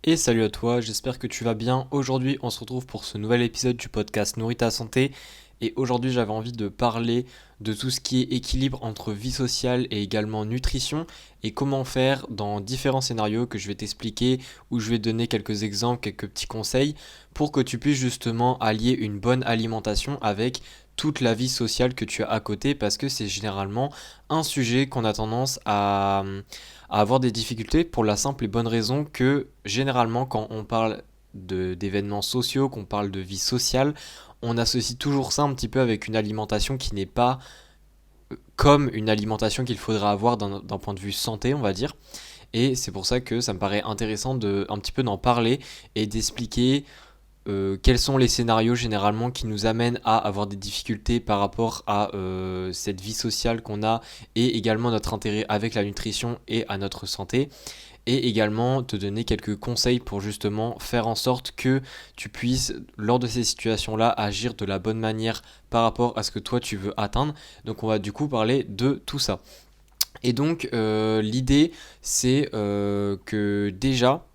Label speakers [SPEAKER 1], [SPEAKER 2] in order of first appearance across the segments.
[SPEAKER 1] Et salut à toi, j'espère que tu vas bien. Aujourd'hui, on se retrouve pour ce nouvel épisode du podcast Nourris ta santé. Et aujourd'hui, j'avais envie de parler de tout ce qui est équilibre entre vie sociale et également nutrition et comment faire dans différents scénarios que je vais t'expliquer, où je vais te donner quelques exemples, quelques petits conseils pour que tu puisses justement allier une bonne alimentation avec toute la vie sociale que tu as à côté parce que c'est généralement un sujet qu'on a tendance à avoir des difficultés pour la simple et bonne raison que généralement quand on parle d'événements sociaux, qu'on parle de vie sociale, on associe toujours ça un petit peu avec une alimentation qui n'est pas comme une alimentation qu'il faudrait avoir d'un point de vue santé, on va dire. Et c'est pour ça que ça me paraît intéressant de un petit peu d'en parler et d'expliquer quels sont les scénarios généralement qui nous amènent à avoir des difficultés par rapport à cette vie sociale qu'on a et également notre intérêt avec la nutrition et à notre santé et également te donner quelques conseils pour justement faire en sorte que tu puisses lors de ces situations-là agir de la bonne manière par rapport à ce que toi tu veux atteindre. Donc on va du coup parler de tout ça. Et donc l'idée c'est que déjà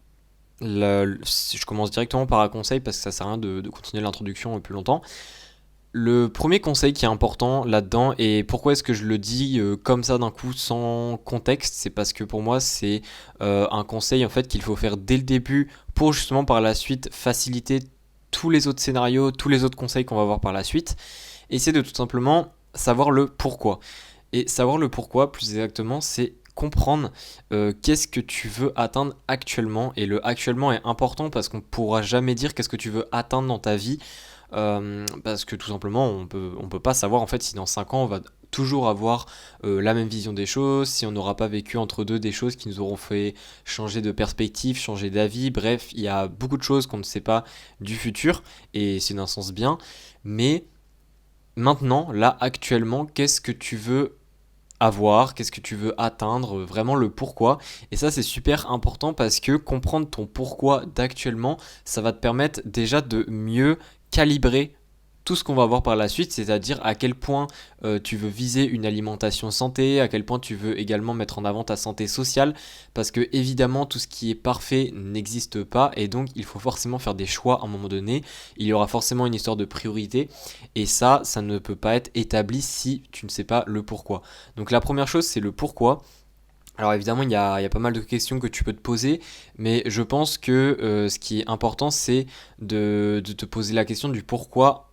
[SPEAKER 1] je commence directement par un conseil parce que ça sert à rien de continuer l'introduction plus longtemps. Le premier conseil qui est important là-dedans, et pourquoi est-ce que je le dis comme ça d'un coup sans contexte, c'est parce que pour moi c'est un conseil en fait qu'il faut faire dès le début pour justement par la suite faciliter tous les autres scénarios, tous les autres conseils qu'on va voir par la suite, et c'est de tout simplement savoir le pourquoi. Et savoir le pourquoi, plus exactement, c'est comprendre qu'est-ce que tu veux atteindre actuellement. Et le actuellement est important parce qu'on ne pourra jamais dire qu'est-ce que tu veux atteindre dans ta vie. Parce que tout simplement, on peut pas savoir en fait si dans 5 ans on va toujours avoir la même vision des choses, si on n'aura pas vécu entre deux des choses qui nous auront fait changer de perspective, changer d'avis. Bref, il y a beaucoup de choses qu'on ne sait pas du futur et c'est d'un sens bien. Mais maintenant, là, actuellement, qu'est-ce que tu veux avoir, qu'est-ce que tu veux atteindre, vraiment le pourquoi. Et ça, c'est super important parce que comprendre ton pourquoi d'actuellement, ça va te permettre déjà de mieux calibrer tout ce qu'on va voir par la suite, c'est-à-dire à quel point tu veux viser une alimentation santé, à quel point tu veux également mettre en avant ta santé sociale, parce que évidemment tout ce qui est parfait n'existe pas et donc il faut forcément faire des choix à un moment donné, il y aura forcément une histoire de priorité et ça ne peut pas être établi si tu ne sais pas le pourquoi. Donc la première chose c'est le pourquoi. Alors évidemment, il y a pas mal de questions que tu peux te poser, mais je pense que ce qui est important, c'est de te poser la question du pourquoi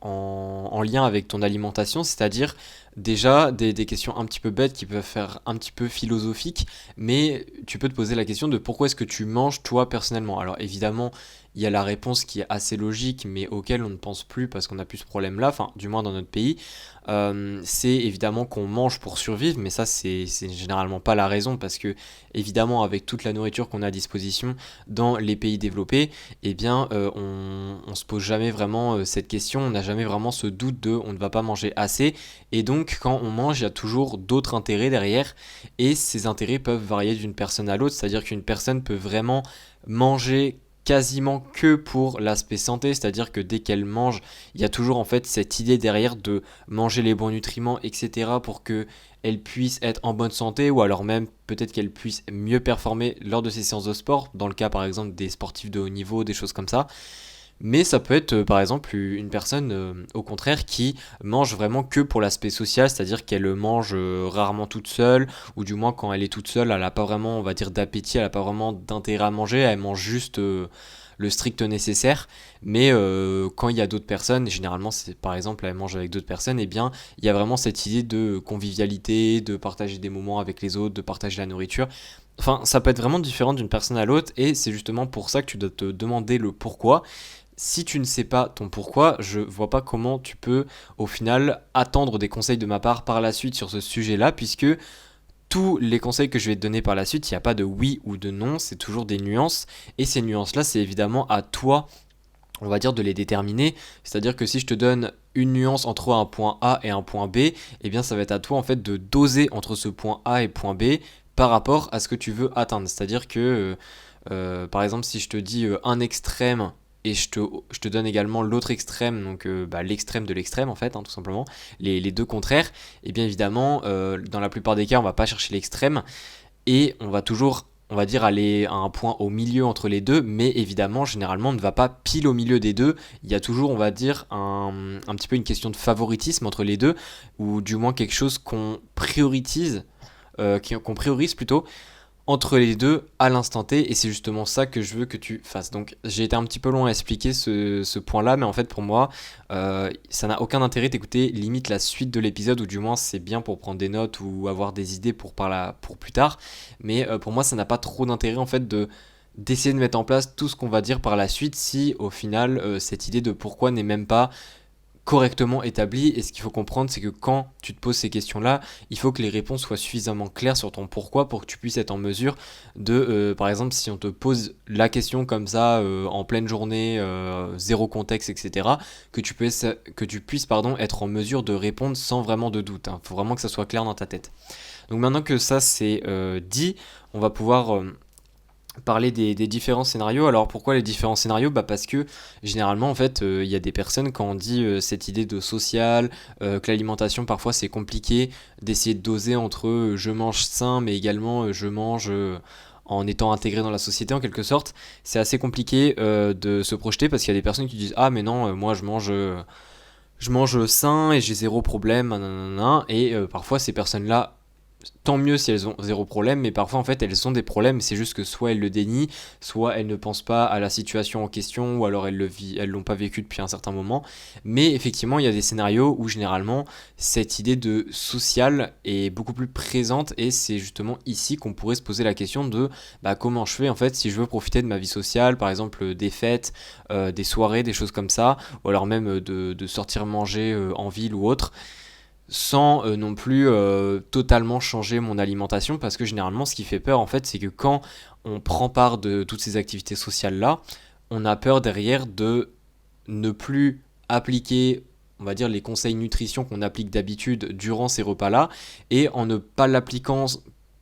[SPEAKER 1] en lien avec ton alimentation, c'est-à-dire déjà des questions un petit peu bêtes qui peuvent faire un petit peu philosophiques, mais tu peux te poser la question de pourquoi est-ce que tu manges toi personnellement. Alors évidemment, il y a la réponse qui est assez logique, mais auquel on ne pense plus parce qu'on n'a plus ce problème-là, enfin du moins dans notre pays. C'est évidemment qu'on mange pour survivre, mais ça c'est généralement pas la raison parce que évidemment avec toute la nourriture qu'on a à disposition dans les pays développés, eh bien on se pose jamais vraiment cette question, on n'a jamais vraiment ce doute de on ne va pas manger assez, et donc quand on mange il y a toujours d'autres intérêts derrière, et ces intérêts peuvent varier d'une personne à l'autre, c'est-à-dire qu'une personne peut vraiment manger quasiment que pour l'aspect santé, c'est-à-dire que dès qu'elle mange, il y a toujours en fait cette idée derrière de manger les bons nutriments, etc. pour que elle puisse être en bonne santé, ou alors même peut-être qu'elle puisse mieux performer lors de ses séances de sport, dans le cas par exemple des sportifs de haut niveau, des choses comme ça. Mais ça peut être par exemple une personne au contraire qui mange vraiment que pour l'aspect social, c'est-à-dire qu'elle mange rarement toute seule, ou du moins quand elle est toute seule, elle n'a pas vraiment, on va dire, d'appétit, elle n'a pas vraiment d'intérêt à manger, elle mange juste le strict nécessaire. Mais quand il y a d'autres personnes, et généralement c'est par exemple elle mange avec d'autres personnes, et bien il y a vraiment cette idée de convivialité, de partager des moments avec les autres, de partager la nourriture. Enfin, ça peut être vraiment différent d'une personne à l'autre, et c'est justement pour ça que tu dois te demander le pourquoi. Si tu ne sais pas ton pourquoi, je vois pas comment tu peux au final attendre des conseils de ma part par la suite sur ce sujet-là, puisque tous les conseils que je vais te donner par la suite, il n'y a pas de oui ou de non, c'est toujours des nuances, et ces nuances-là, c'est évidemment à toi, on va dire, de les déterminer. C'est-à-dire que si je te donne une nuance entre un point A et un point B, eh bien ça va être à toi en fait de doser entre ce point A et point B par rapport à ce que tu veux atteindre. C'est-à-dire que par exemple si je te dis un extrême et je te donne également l'autre extrême, donc l'extrême de l'extrême en fait, hein, tout simplement, les deux contraires, et bien évidemment, dans la plupart des cas, on va pas chercher l'extrême, et on va toujours, on va dire, aller à un point au milieu entre les deux, mais évidemment, généralement, on ne va pas pile au milieu des deux. Il y a toujours, on va dire, un petit peu une question de favoritisme entre les deux, ou du moins quelque chose qu'on priorise, qu'on priorise plutôt, entre les deux à l'instant T, et c'est justement ça que je veux que tu fasses. Donc j'ai été un petit peu long à expliquer ce point-là, mais en fait pour moi, ça n'a aucun intérêt d'écouter limite la suite de l'épisode, ou du moins c'est bien pour prendre des notes ou avoir des idées pour plus tard, mais pour moi ça n'a pas trop d'intérêt en fait d'essayer de mettre en place tout ce qu'on va dire par la suite si au final cette idée de pourquoi n'est même pas correctement établi. Et ce qu'il faut comprendre, c'est que quand tu te poses ces questions-là, il faut que les réponses soient suffisamment claires sur ton pourquoi pour que tu puisses être en mesure de, par exemple, si on te pose la question comme ça en pleine journée, zéro contexte, etc., que tu puisses être en mesure de répondre sans vraiment de doute. Il faut vraiment que ça soit clair dans ta tête. Donc maintenant que ça c'est dit, on va pouvoir parler des différents scénarios. Alors pourquoi les différents scénarios? Parce que généralement en fait il y a des personnes, quand on dit cette idée de social, que l'alimentation parfois c'est compliqué d'essayer de doser entre je mange sain mais également je mange en étant intégré dans la société en quelque sorte. C'est assez compliqué de se projeter parce qu'il y a des personnes qui disent ah mais non moi je mange sain et j'ai zéro problème nanana, et parfois ces personnes là, tant mieux si elles ont zéro problème, mais parfois en fait elles ont des problèmes, c'est juste que soit elles le dénient, soit elles ne pensent pas à la situation en question, ou alors elles l'ont pas vécu depuis un certain moment. Mais effectivement il y a des scénarios où généralement cette idée de social est beaucoup plus présente, et c'est justement ici qu'on pourrait se poser la question de comment je fais en fait si je veux profiter de ma vie sociale, par exemple des fêtes, des soirées, des choses comme ça, ou alors même de sortir manger en ville ou autre, sans non plus totalement changer mon alimentation, parce que généralement ce qui fait peur en fait c'est que quand on prend part de toutes ces activités sociales là, on a peur derrière de ne plus appliquer, on va dire, les conseils nutrition qu'on applique d'habitude durant ces repas là, et en ne pas l'appliquant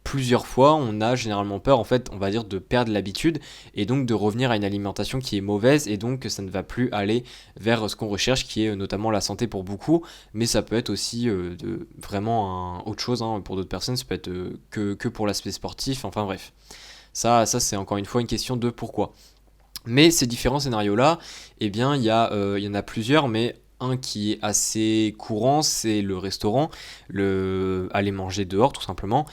[SPEAKER 1] plusieurs fois, on a généralement peur en fait, on va dire, de perdre l'habitude et donc de revenir à une alimentation qui est mauvaise, et donc ça ne va plus aller vers ce qu'on recherche, qui est notamment la santé pour beaucoup, mais ça peut être aussi vraiment autre chose, hein, pour d'autres personnes ça peut être que pour l'aspect sportif, enfin bref. Ça c'est encore une fois une question de pourquoi. Mais ces différents scénarios là, eh bien il y en a plusieurs, mais un qui est assez courant, c'est le restaurant, aller manger dehors tout simplement.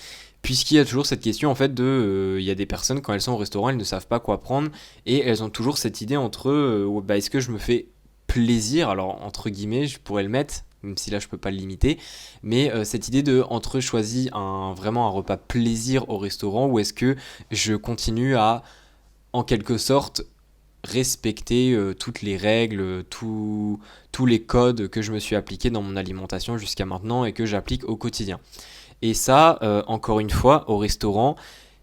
[SPEAKER 1] Puisqu'il y a toujours cette question en fait il y a des personnes quand elles sont au restaurant, elles ne savent pas quoi prendre, et elles ont toujours cette idée entre est-ce que je me fais plaisir, alors entre guillemets je pourrais le mettre, même si là je peux pas le limiter, mais cette idée de entre choisir vraiment un repas plaisir au restaurant, ou est-ce que je continue à en quelque sorte respecter toutes les règles, tous les codes que je me suis appliqués dans mon alimentation jusqu'à maintenant et que j'applique au quotidien. Et ça, encore une fois, au restaurant,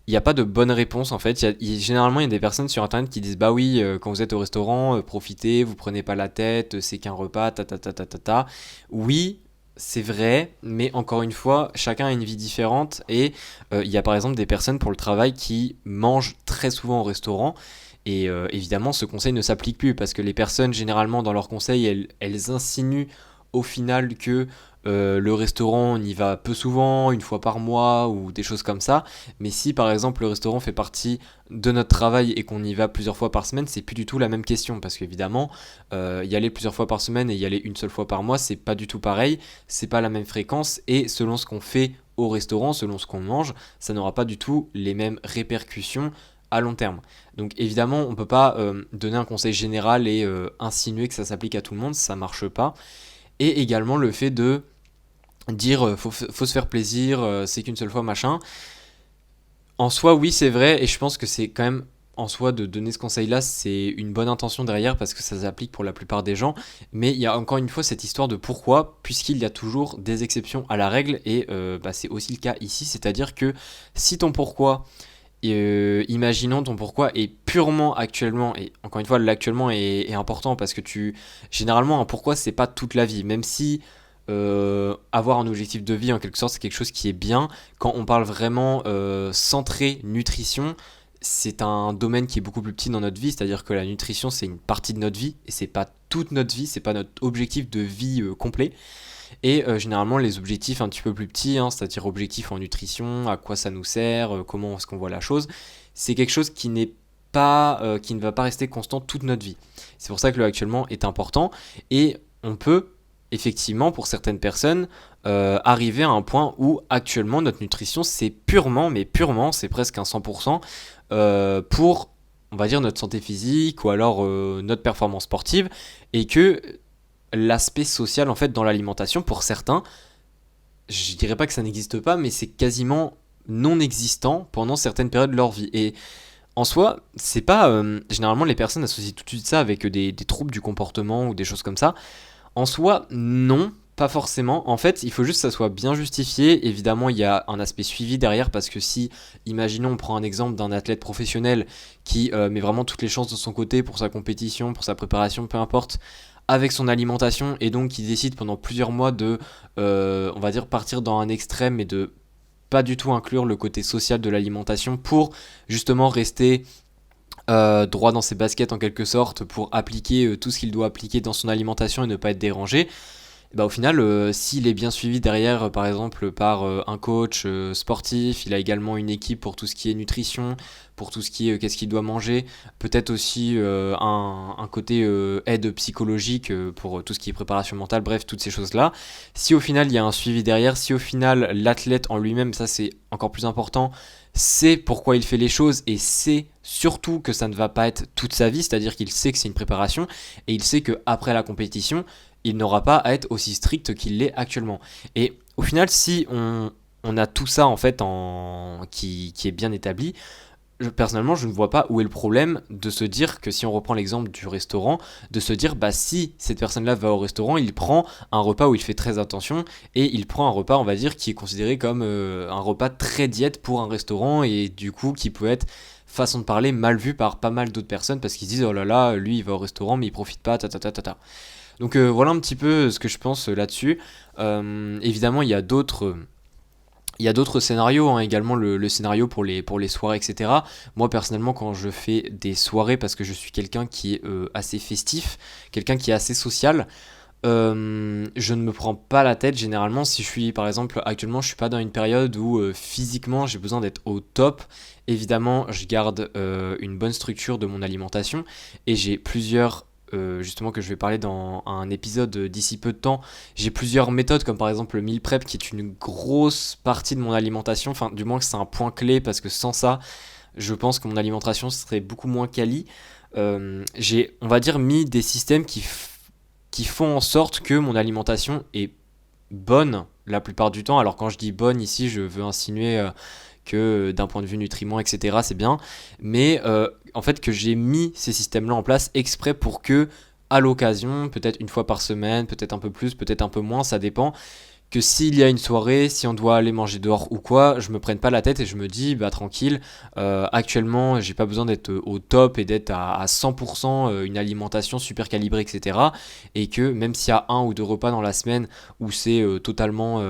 [SPEAKER 1] il n'y a pas de bonne réponse en fait. Généralement, il y a des personnes sur internet qui disent bah oui, quand vous êtes au restaurant, profitez, vous prenez pas la tête, c'est qu'un repas, ta ta ta ta ta ta. Oui, c'est vrai, mais encore une fois, chacun a une vie différente, et il y a par exemple des personnes pour le travail qui mangent très souvent au restaurant. Et évidemment, ce conseil ne s'applique plus parce que les personnes, généralement, dans leurs conseils, elles insinuent au final que le restaurant, on y va peu souvent, une fois par mois ou des choses comme ça. Mais si par exemple le restaurant fait partie de notre travail et qu'on y va plusieurs fois par semaine, c'est plus du tout la même question, parce qu'évidemment, y aller plusieurs fois par semaine et y aller une seule fois par mois, c'est pas du tout pareil, c'est pas la même fréquence, et selon ce qu'on fait au restaurant, selon ce qu'on mange, ça n'aura pas du tout les mêmes répercussions à long terme. Donc évidemment, on ne peut pas donner un conseil général et insinuer que ça s'applique à tout le monde, ça marche pas. Et également le fait de dire faut se faire plaisir, c'est qu'une seule fois machin. En soi, oui, c'est vrai, et je pense que c'est quand même, en soi, de donner ce conseil-là, c'est une bonne intention derrière parce que ça s'applique pour la plupart des gens. Mais il y a encore une fois cette histoire de pourquoi, puisqu'il y a toujours des exceptions à la règle, et c'est aussi le cas ici, c'est-à-dire que si ton pourquoi, imaginons ton pourquoi est purement actuellement, et encore une fois l'actuellement est important parce que généralement un pourquoi c'est pas toute la vie, même si avoir un objectif de vie en quelque sorte c'est quelque chose qui est bien. Quand on parle vraiment centré nutrition, c'est un domaine qui est beaucoup plus petit dans notre vie, c'est-à-dire que la nutrition c'est une partie de notre vie et c'est pas toute notre vie, c'est pas notre objectif de vie complet. Et généralement les objectifs un petit peu plus petits, hein, c'est-à-dire objectifs en nutrition, à quoi ça nous sert, comment est-ce qu'on voit la chose, c'est quelque chose qui ne va pas rester constant toute notre vie. C'est pour ça que le actuellement est important et on peut effectivement pour certaines personnes arriver à un point où actuellement notre nutrition c'est purement, mais purement, c'est presque un 100% pour on va dire notre santé physique ou alors notre performance sportive et que l'aspect social en fait dans l'alimentation pour certains, je dirais pas que ça n'existe pas mais c'est quasiment non existant pendant certaines périodes de leur vie et en soi, c'est pas généralement les personnes associent tout de suite ça avec des troubles du comportement ou des choses comme ça. En soi, non, pas forcément. En fait, il faut juste que ça soit bien justifié. Évidemment, il y a un aspect suivi derrière parce que si, imaginons, on prend un exemple d'un athlète professionnel qui met vraiment toutes les chances de son côté pour sa compétition, pour sa préparation, peu importe, avec son alimentation et donc qui décide pendant plusieurs mois de, on va dire, partir dans un extrême et de pas du tout inclure le côté social de l'alimentation pour justement rester droit dans ses baskets en quelque sorte pour appliquer tout ce qu'il doit appliquer dans son alimentation et ne pas être dérangé. Et bah, au final, s'il est bien suivi derrière, par exemple par un coach sportif, il a également une équipe pour tout ce qui est nutrition, pour tout ce qui est qu'est-ce qu'il doit manger, peut-être aussi un côté aide psychologique pour tout ce qui est préparation mentale, bref, toutes ces choses-là. Si au final il y a un suivi derrière, si au final l'athlète en lui-même, ça c'est encore plus important, sait pourquoi il fait les choses et sait surtout que ça ne va pas être toute sa vie, c'est-à-dire qu'il sait que c'est une préparation et il sait qu'après la compétition, il n'aura pas à être aussi strict qu'il l'est actuellement. Et au final, si on a tout ça en fait qui est bien établi, personnellement, je ne vois pas où est le problème de se dire que si on reprend l'exemple du restaurant, de se dire bah si cette personne-là va au restaurant, il prend un repas où il fait très attention et il prend un repas, on va dire, qui est considéré comme un repas très diète pour un restaurant et du coup qui peut être façon de parler mal vu par pas mal d'autres personnes parce qu'ils se disent oh là là, lui il va au restaurant mais il profite pas, ta ta ta ta ta. Donc voilà un petit peu ce que je pense là-dessus. Évidemment, il y a d'autres scénarios, hein, également le scénario pour les soirées, etc. Moi, personnellement, quand je fais des soirées, parce que je suis quelqu'un qui est assez festif, quelqu'un qui est assez social, je ne me prends pas la tête généralement si je suis, par exemple, actuellement, je suis pas dans une période où physiquement j'ai besoin d'être au top. Évidemment, je garde une bonne structure de mon alimentation et j'ai plusieurs justement que je vais parler dans un épisode d'ici peu de temps, j'ai plusieurs méthodes comme par exemple le meal prep qui est une grosse partie de mon alimentation, enfin du moins que c'est un point clé parce que sans ça je pense que mon alimentation serait beaucoup moins quali. J'ai on va dire mis des systèmes qui font en sorte que mon alimentation est bonne la plupart du temps. Alors quand je dis bonne ici je veux insinuer que d'un point de vue nutriments, etc., c'est bien. Mais en fait, que j'ai mis ces systèmes-là en place exprès pour que, à l'occasion, peut-être une fois par semaine, peut-être un peu plus, peut-être un peu moins, ça dépend, que s'il y a une soirée, si on doit aller manger dehors ou quoi, je me prenne pas la tête et je me dis, bah tranquille, actuellement, j'ai pas besoin d'être au top et d'être à 100% une alimentation super calibrée, etc. Et que même s'il y a un ou deux repas dans la semaine où c'est totalement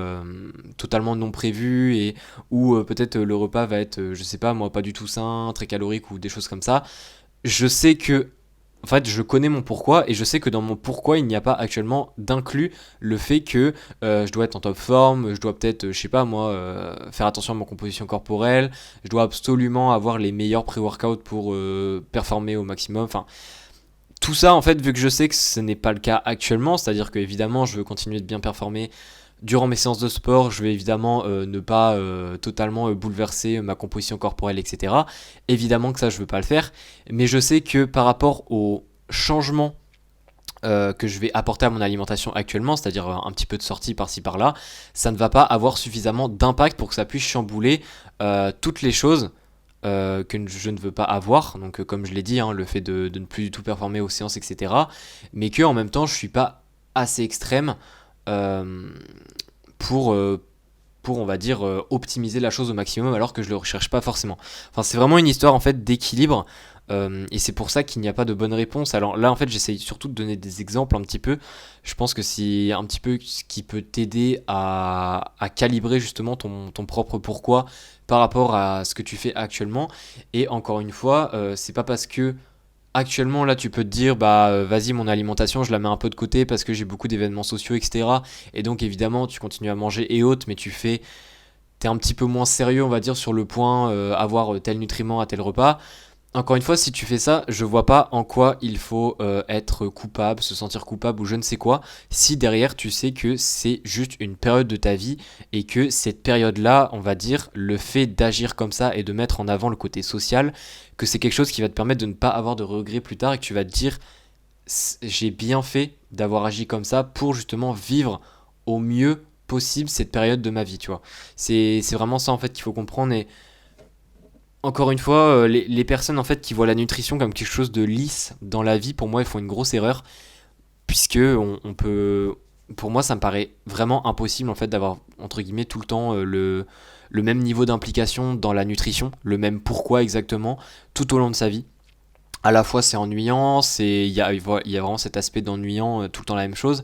[SPEAKER 1] non prévu et où peut-être le repas va être, je sais pas moi, pas du tout sain, très calorique ou des choses comme ça, je sais que en fait, je connais mon pourquoi et je sais que dans mon pourquoi, il n'y a pas actuellement d'inclus le fait que je dois être en top forme, je dois peut-être, je sais pas moi, faire attention à ma composition corporelle, je dois absolument avoir les meilleurs pré-workouts pour performer au maximum. Enfin, tout ça, en fait, vu que je sais que ce n'est pas le cas actuellement, c'est-à-dire que évidemment, je veux continuer de bien performer durant mes séances de sport, je vais évidemment ne pas totalement bouleverser ma composition corporelle, etc. Évidemment que ça, je ne veux pas le faire. Mais je sais que par rapport au changement que je vais apporter à mon alimentation actuellement, c'est-à-dire un petit peu de sortie par-ci par-là, ça ne va pas avoir suffisamment d'impact pour que ça puisse chambouler toutes les choses que je ne veux pas avoir. Donc comme je l'ai dit, hein, le fait de ne plus du tout performer aux séances, etc. Mais que en même temps, je ne suis pas assez extrême euh, pour, on va dire, optimiser la chose au maximum alors que je le recherche pas forcément. Enfin, c'est vraiment une histoire en fait d'équilibre et c'est pour ça qu'il n'y a pas de bonne réponse. Alors là, en fait, j'essaye surtout de donner des exemples un petit peu. Je pense que c'est un petit peu ce qui peut t'aider à calibrer justement ton propre pourquoi par rapport à ce que tu fais actuellement. Et encore une fois, c'est pas parce que actuellement, là, tu peux te dire, bah, vas-y, mon alimentation, je la mets un peu de côté parce que j'ai beaucoup d'événements sociaux, etc. Et donc, évidemment, tu continues à manger et autres, mais tu fais t'es un petit peu moins sérieux, on va dire, sur le point avoir tel nutriment à tel repas. Encore une fois, si tu fais ça, je vois pas en quoi il faut être coupable, se sentir coupable ou je ne sais quoi, si derrière tu sais que c'est juste une période de ta vie et que cette période-là, on va dire, le fait d'agir comme ça et de mettre en avant le côté social, que c'est quelque chose qui va te permettre de ne pas avoir de regrets plus tard et que tu vas te dire j'ai bien fait d'avoir agi comme ça pour justement vivre au mieux possible cette période de ma vie, tu vois. C'est vraiment ça en fait qu'il faut comprendre et encore une fois, les personnes en fait qui voient la nutrition comme quelque chose de lisse dans la vie, pour moi, ils font une grosse erreur, puisque on peut, pour moi, ça me paraît vraiment impossible en fait d'avoir entre guillemets tout le temps le même niveau d'implication dans la nutrition, le même pourquoi exactement, tout au long de sa vie. À la fois c'est ennuyant, il y a vraiment cet aspect d'ennuyant, tout le temps la même chose,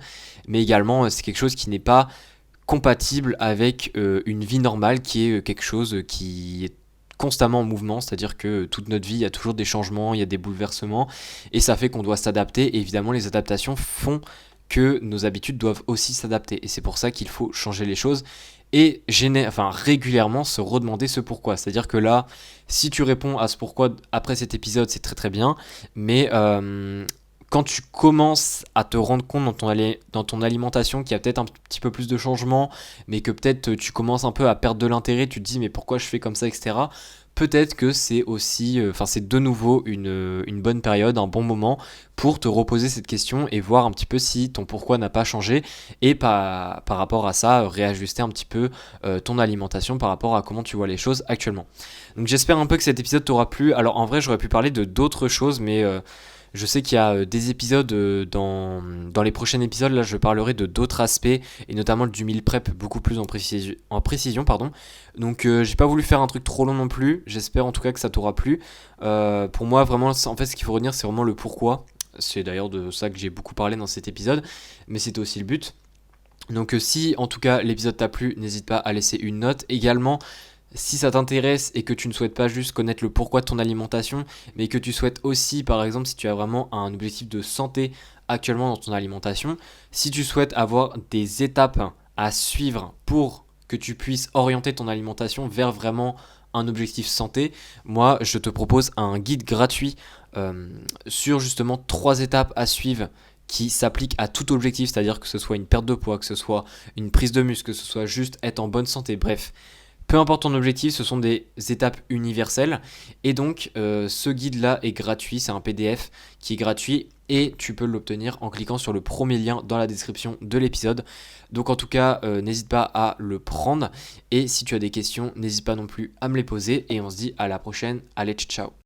[SPEAKER 1] mais également c'est quelque chose qui n'est pas compatible avec une vie normale qui est quelque chose qui est constamment en mouvement, c'est-à-dire que toute notre vie, il y a toujours des changements, il y a des bouleversements, et ça fait qu'on doit s'adapter, et évidemment les adaptations font que nos habitudes doivent aussi s'adapter, et c'est pour ça qu'il faut changer les choses, et régulièrement se redemander ce pourquoi. C'est-à-dire que là, si tu réponds à ce pourquoi après cet épisode, c'est très très bien, mais quand tu commences à te rendre compte dans ton alimentation qu'il y a peut-être un petit peu plus de changements, mais que peut-être tu commences un peu à perdre de l'intérêt, tu te dis mais pourquoi je fais comme ça, etc. Peut-être que c'est aussi, c'est de nouveau une bonne période, un bon moment pour te reposer cette question et voir un petit peu si ton pourquoi n'a pas changé et par rapport à ça, réajuster un petit peu ton alimentation par rapport à comment tu vois les choses actuellement. Donc j'espère un peu que cet épisode t'aura plu. Alors en vrai, j'aurais pu parler de d'autres choses, mais je sais qu'il y a des épisodes dans les prochains épisodes, là je parlerai de d'autres aspects et notamment du meal prep beaucoup plus en précision pardon. Donc j'ai pas voulu faire un truc trop long non plus, j'espère en tout cas que ça t'aura plu. Pour moi vraiment en fait ce qu'il faut retenir c'est vraiment le pourquoi. C'est d'ailleurs de ça que j'ai beaucoup parlé dans cet épisode, mais c'était aussi le but. Donc si en tout cas l'épisode t'a plu, n'hésite pas à laisser une note. Également, si ça t'intéresse et que tu ne souhaites pas juste connaître le pourquoi de ton alimentation, mais que tu souhaites aussi, par exemple, si tu as vraiment un objectif de santé actuellement dans ton alimentation, si tu souhaites avoir des étapes à suivre pour que tu puisses orienter ton alimentation vers vraiment un objectif santé, moi je te propose un guide gratuit sur justement 3 étapes à suivre qui s'appliquent à tout objectif, c'est-à-dire que ce soit une perte de poids, que ce soit une prise de muscle, que ce soit juste être en bonne santé, bref. Peu importe ton objectif, ce sont des étapes universelles. Et donc, ce guide-là est gratuit. C'est un PDF qui est gratuit et tu peux l'obtenir en cliquant sur le premier lien dans la description de l'épisode. Donc, en tout cas, n'hésite pas à le prendre. Et si tu as des questions, n'hésite pas non plus à me les poser. Et on se dit à la prochaine. Allez, ciao.